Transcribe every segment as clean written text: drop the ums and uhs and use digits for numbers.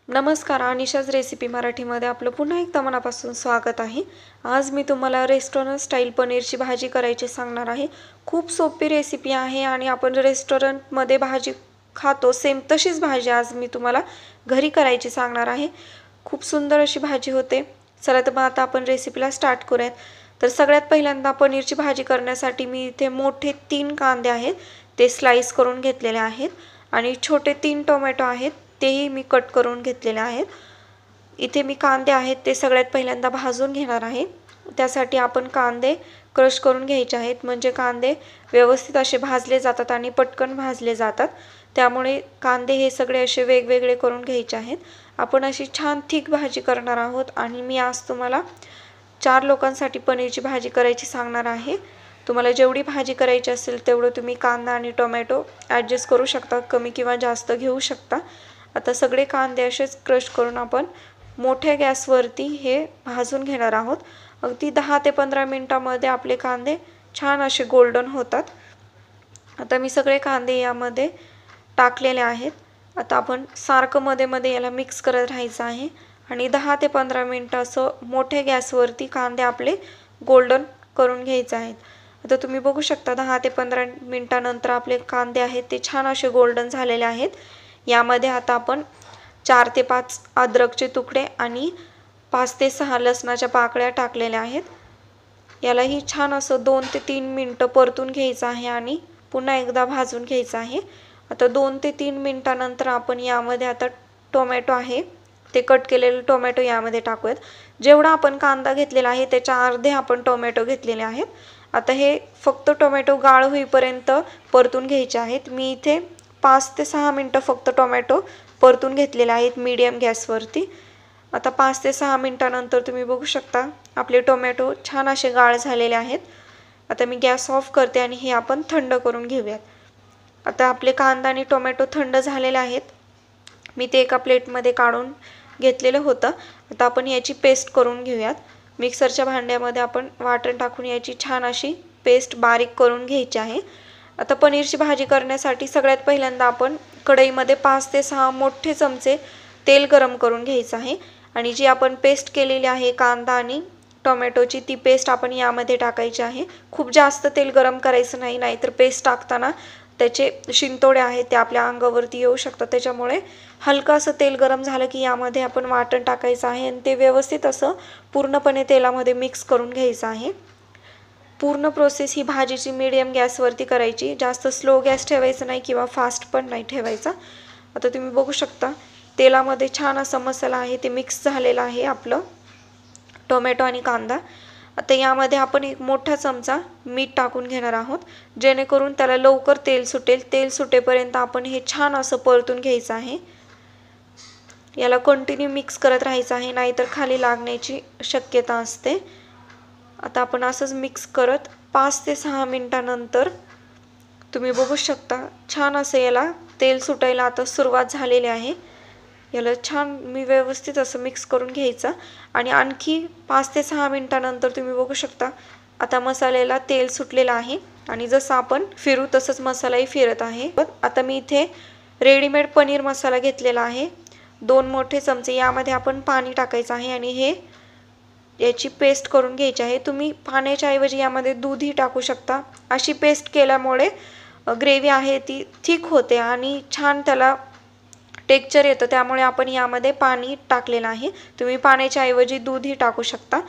नमस्कार, अनिशाज रेसिपी मराठीमध्ये आपलं पुन्हा एकदा मनापासून स्वागत आहे। आज मी तुम्हाला रेस्टॉरंट स्टाईल पनीरची भाजी करायची सांगणार आहे। खूप सोपी रेसिपी आहे आणि आपण रेस्टॉरंटमध्ये भाजी खातो सेम तशीच भाजी आज मी तुम्हाला घरी करायची सांगणार आहे। खूप सुंदर अशी भाजी होते। चला तर मग आता आपण रेसिपीला स्टार्ट करूयात। तर सगळ्यात पहिल्यांदा पनीरची भाजी करण्यासाठी मी इथे मोठे 3 कांदे आहेत ते स्लाइस करून घेतलेले आहेत आणि छोटे 3 टोमॅटो आहेत तेही मी कट करून घेतलेले आहेत। इथे मी कांदे आहेत ते सगळ्यात पहिल्यांदा भाजून घेणार आहे। त्यासाठी आपण कांदे क्रश करून घ्यायचे आहेत, म्हणजे कांदे व्यवस्थित असे भाजले जातात आणि पटकन भाजले जातात। त्यामुळे कांदे हे सगळे असे वेगवेगळे करून घ्यायचे आहेत। आपण अशी छान थिक भाजी करणार आहोत आणि मी आज तुम्हाला 4 लोकांसाठी पनीरची भाजी करायची सांगणार आहे। तुम्हाला जेवढी भाजी करायची असेल तेवढं तुम्ही कांदा आणि टोमॅटो ॲडजस्ट करू शकता, कमी किंवा जास्त घेऊ शकता। आता सगळे कांदे असेच क्रश करून आपण मोठ्या गॅसवरती हे भाजून घेणार आहोत। अगदी 10 ते 15 मिनिटांमध्ये आपले कांदे छान असे गोल्डन होतात। आता मी सगळे कांदे यामध्ये टाकलेले आहेत। आता आपण सारखं मध्ये मध्ये याला मिक्स करत राहायचं आहे आणि 10 ते 15 मिनिटं असं मोठ्या गॅसवरती कांदे आपले गोल्डन करून घ्यायचे आहेत। आता तुम्ही बघू शकता 10 ते 15 मिनिटांनंतर आपले कांदे आहेत ते छान असे गोल्डन झालेले आहेत। यामध्ये आता आपण 4 ते 5 अद्रकचे तुकडे आणि 5 ते 6 लसणाच्या पाकळ्या टाकलेल्या आहेत। यालाही छान असं 2 ते 3 मिनिटं परतून घ्यायचं आहे आणि पुन्हा एकदा भाजून घ्यायचं आहे। आता 2 ते 3 मिनिटांनंतर आपण यामध्ये आता टोमॅटो आहे ते कट केलेले टोमॅटो यामध्ये टाकूयात। जेवढा आपण कांदा घेतलेला आहे त्याच्या अर्धे आपण टोमॅटो घेतलेले आहेत। आता हे फक्त टोमॅटो गाळ होईपर्यंत परतून घ्यायचे आहेत। मी इथे 5 ते 6 मिनिटं फक्त टोमॅटो परतून घेतलेले आहेत मीडियम गॅसवरती। आता 5 ते 6 मिनिटांनंतर तुम्ही बघू शकता आपले टोमॅटो छान असे गाळ झालेले आहेत। आता मी गॅस ऑफ करते आणि हे आपण थंड करून घेऊयात। आता आपले कांदा आणि टोमॅटो थंड झालेले आहेत। मी ते एका प्लेटमध्ये काढून घेतलेलं होतं। आता आपण याची पेस्ट करून घेऊयात। मिक्सरच्या भांड्यामध्ये आपण वाटण टाकून याची छान अशी पेस्ट बारीक करून घ्यायची आहे। आता पनीरची भाजी करण्यासाठी सगळ्यात पहिल्यांदा आपण कढईमध्ये 5 ते 6 मोठे चमचे तेल गरम करून घ्यायचं आहे आणि जी आपण पेस्ट केलेली आहे कांदा आणि टोमॅटोची ती पेस्ट आपण यामध्ये टाकायची आहे। खूप जास्त तेल गरम करायचं नाही, नाहीतर पेस्ट टाकताना त्याचे शिंतोडे आहेत ते आपल्या अंगावरती येऊ शकतात। त्याच्यामुळे हलकं असं तेल गरम झालं की यामध्ये आपण वाटण टाकायचं आहे आणि ते व्यवस्थित असं पूर्णपणे तेलामध्ये मिक्स करून घ्यायचं आहे। पूर्ण प्रोसेस ही भाजीची मीडियम गॅसवरती करायची, जास्त स्लो गॅस ठेवायचा नाही किंवा फास्ट पण नाही ठेवायचा। आता तुम्ही बघू शकता तेलामध्ये छान असा मसाला आहे ते मिक्स झालेला आहे आपलं टोमॅटो आणि कांदा। आता यामध्ये आपण एक मोठा चमचा मीठ टाकून घेणार आहोत, जेणेकरून त्याला लवकर तेल सुटेल। तेल सुटेपर्यंत आपण हे छान असं परतून घ्यायचं आहे। याला कंटिन्यू मिक्स करत राहायचं आहे, नाहीतर खाली लागण्याची शक्यता असते। आता आपण असंच मिक्स करत 5 ते 6 मिनिटांनंतर तुम्ही बघू शकता छान असं याला तेल सुटायला आता सुरुवात झालेली आहे। याला छान मी व्यवस्थित असं मिक्स करून घ्यायचं आणि आणखी 5 ते 6 मिनिटांनंतर तुम्ही बघू शकता आता मसाल्याला तेल सुटलेलं आहे आणि जसं आपण फिरू तसंच मसालाही फिरत आहे। आता मी इथे रेडीमेड पनीर मसाला घेतलेला आहे 2 मोठे चमचे। यामध्ये आपण पाणी टाकायचं आहे आणि हे याची पेस्ट करून घ्यायची आहे। तुम्ही पाण्याच्या ऐवजी यामध्ये दूधही टाकू शकता। अशी पेस्ट केल्यामुळे ग्रेव्ही आहे ती थिक होते आणि छान त्याला टेक्स्चर येतं, त्यामुळे आपण यामध्ये पाणी टाकलेलं आहे। तुम्ही पाण्याच्या ऐवजी दूधही टाकू शकता।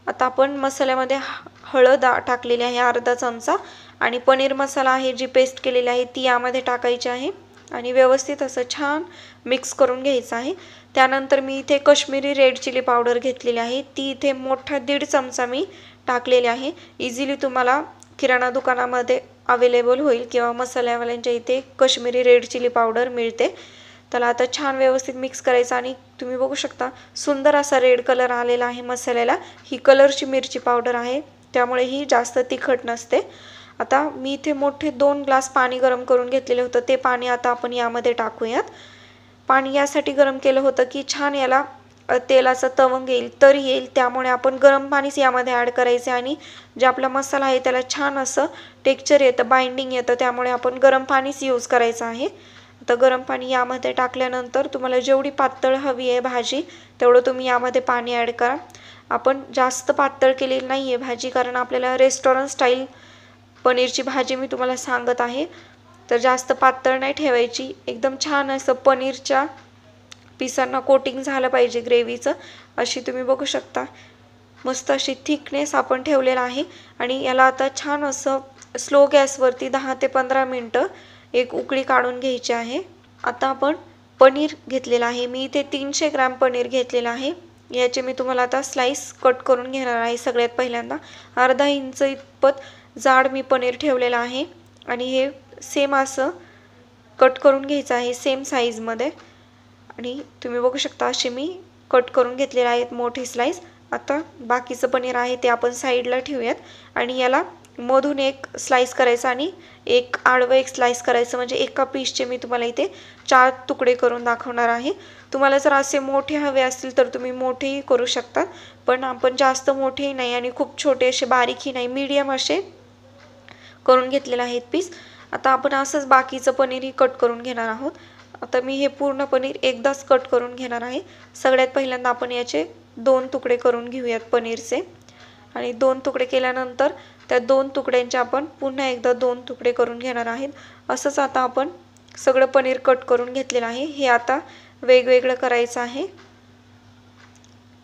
आता आपण मसाल्यामध्ये हळद टाकलेली आहे अर्धा चमचा आणि पनीर मसाला आहे जी पेस्ट केलेली आहे ती यामध्ये टाकायची आहे आणि व्यवस्थित असं छान मिक्स करून घ्यायचं आहे। त्यानंतर मी इथे काश्मीरी रेड चिली पावडर घेतलेली आहे, ती इथे मोठा 1.5 चमचा मी टाकलेली आहे। इझिली तुम्हाला किराणा दुकानामध्ये अवेलेबल होईल किंवा मसाल्यावाल्यांच्या इथे काश्मीरी रेड चिली पावडर मिळते। त्याला आता छान व्यवस्थित मिक्स करायचं आणि तुम्ही बघू शकता सुंदर असा रेड कलर आलेला आहे मसाल्याला। ही कलरची मिरची पावडर आहे, त्यामुळे ही जास्त तिखट नसते। आता मी इथे मोठे 2 ग्लास पाणी गरम करून घेतलेले होतं, ते पाणी आता आपण यामध्ये टाकूयात। पाणी यासाठी गरम केलं होतं की छान याला तेलाचा तवंग येईल, तर येईल, त्यामुळे आपण गरम पाणीच यामध्ये ॲड करायचे आणि जे आपला मसाला आहे त्याला छान असं टेक्स्चर येतं, बाइंडिंग येतं, त्यामुळे आपण गरम पाणीच यूज करायचं आहे। आता गरम पाणी यामध्ये टाकल्यानंतर तुम्हाला जेवढी पातळ हवी आहे भाजी तेवढं तुम्ही यामध्ये पाणी ॲड करा. आपण जास्त पातळ केलेली नाही आहे भाजी, कारण आपल्याला रेस्टॉरंट स्टाईल पनीरची भाजी मी तुम्हाला सांगत आहे. तर जास्त पातळ नाही ठेवायची, एकदम छान असं पनीरच्या पिसांना कोटिंग झालं पाहिजे ग्रेव्हीचं. अशी तुम्ही बघू शकता मस्त अशी थिकनेस आपण ठेवलेला आहे. आणि याला आता छान असं स्लो गॅसवरती 10 ते 15 मिनटं एक उकळी काढून घ्यायची आहे. आता आपण पनीर घेतलेलं आहे, मी इथे 300 ग्रॅम पनीर घेतलेलं आहे. याचे मी तुम्हाला आता स्लाइस कट करून घेणार आहे. सगळ्यात पहिल्यांदा अर्धा इंच इतपत जाड मी पनीर ठेवलेलं आहे आणि हे सेम असं कट करून घ्यायचं आहे सेम साईजमध्ये. आणि तुम्ही बघू शकता असे मी कट करून घेतलेले आहेत मोठी स्लाइस. आता बाकीचं पनीर आहे ते आपण साईडला ठेवूयात आणि याला मधून एक स्लाइस करायचं आणि एक आडवं एक स्लाइस करायचं, म्हणजे एका पीसचे मी तुम्हाला इथे 4 तुकडे करून दाखवणार आहे. तुम्हाला जर असे मोठे हवे असतील तर तुम्ही मोठेही करू शकता, पण आपण जास्त मोठेही नाही आणि खूप छोटे असे बारीकही नाही, मीडियम असे करून घेतलेले आहेत पीस. आता आपण असंच बाकीचं पनीरही कट करून घेणार आहोत. आता मी हे पूर्ण पनीर एकदाच कट करून घेणार आहे. सगळ्यात पहिल्यांदा आपण याचे 2 तुकडे करून घेऊयात पनीरचे आणि 2 तुकडे केल्यानंतर त्या 2 तुकड्यांचे आपण पुन्हा एकदा 2 तुकडे करून घेणार आहेत. असंच आता आपण सगळं पनीर कट करून घेतलेलं आहे. हे आता वेगवेगळं करायचं आहे.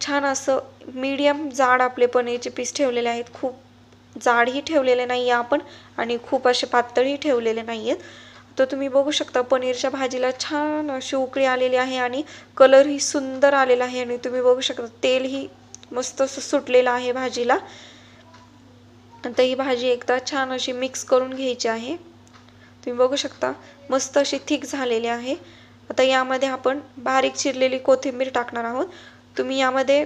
छान असं मीडियम जाड आपले पनीरचे पीस ठेवलेले आहेत, खूप जाडही ठेवलेले नाही आहे आपण आणि खूप असे पातळही ठेवलेले नाही आहेत. तर तुम्ही बघू शकता पनीरच्या भाजीला छान अशी उकळी आलेली आहे आणि कलरही सुंदर आलेला आहे आणि तुम्ही बघू शकता तेलही मस्त असं सुटलेलं आहे भाजीला. आता ही भाजी एकदा छान अशी मिक्स करून घ्यायची आहे. तुम्ही बघू शकता मस्त अशी थिक झालेली आहे. आता यामध्ये आपण बारीक चिरलेली कोथिंबीर टाकणार आहोत. तुम्ही यामध्ये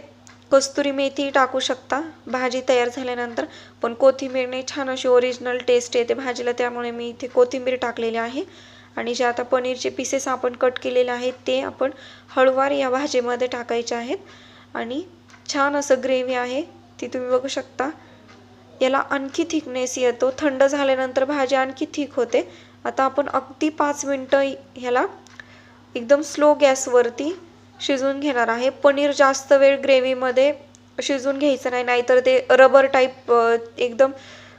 कस्तुरी मेथी टाकू शकता भाजी तयार झाल्यानंतर, पण कोथिंबीरने छान अशी ओरिजिनल टेस्ट येते भाजीला, त्यामुळे मी इथे कोथिंबीर टाकलेली आहे. आणि जे आता पनीरचे पीसेस आपण कट केलेले आहेत ते आपण हळूवार या भाजीमध्ये टाकायचे आहेत. आणि छान असं ग्रेव्ही आहे ती तुम्ही बघू शकता. याला आणखी थिकनेस येतो, थंड झाल्यानंतर भाजी आणखी थिक होते. आता आपण अगदी 5 मिनटं ह्याला एकदम स्लो गॅसवरती शिजवून घेणार आहे. पनीर जास्त वेळ ग्रेव्हीमध्ये शिजवून घ्यायचं नाही, नाहीतर ते रबर टाईप एकदम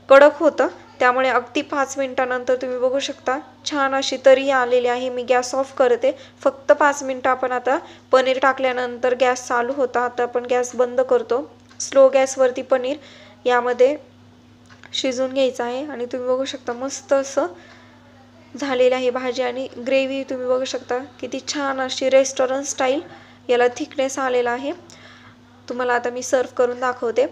कडक होतं. त्यामुळे अगदी 5 मिनटानंतर तुम्ही बघू शकता छान अशी तरी आलेली आहे. मी गॅस ऑफ करते. फक्त 5 मिनटं आपण आता पनीर टाकल्यानंतर गॅस चालू होता, आता आपण गॅस बंद करतो. स्लो गॅसवरती पनीर यामध्ये शिजवून घ्यायचं आहे आणि तुम्ही बघू शकता मस्त असं झालेली आहे भाजी आणि ग्रेव्ही तुम्ही बघू शकता किती छान अशी रेस्टॉरंट स्टाईल याला थिकनेस आलेला आहे. तुम्हाला आता मी सर्व करून दाखवते.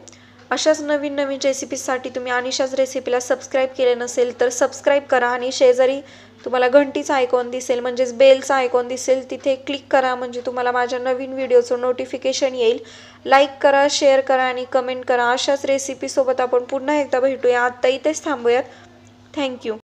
अशाच नवीन नवीन रेसिपीजसाठी तुम्ही अनिशाज रेसिपीला सबस्क्राईब केले नसेल तर सबस्क्राईब करा आणि शेजारी तुम्हाला घंटीचा आयकॉन दिसेल म्हणजेच बेलचा आयकॉन दिसेल, तिथे क्लिक करा म्हणजे तुम्हाला माझ्या नवीन व्हिडिओचं नोटिफिकेशन येईल. लाईक करा, शेअर करा आणि कमेंट करा. अशाच रेसिपीसोबत आपण पुन्हा एकदा भेटूया. आत्ता इथेच थांबूयात. थँक्यू.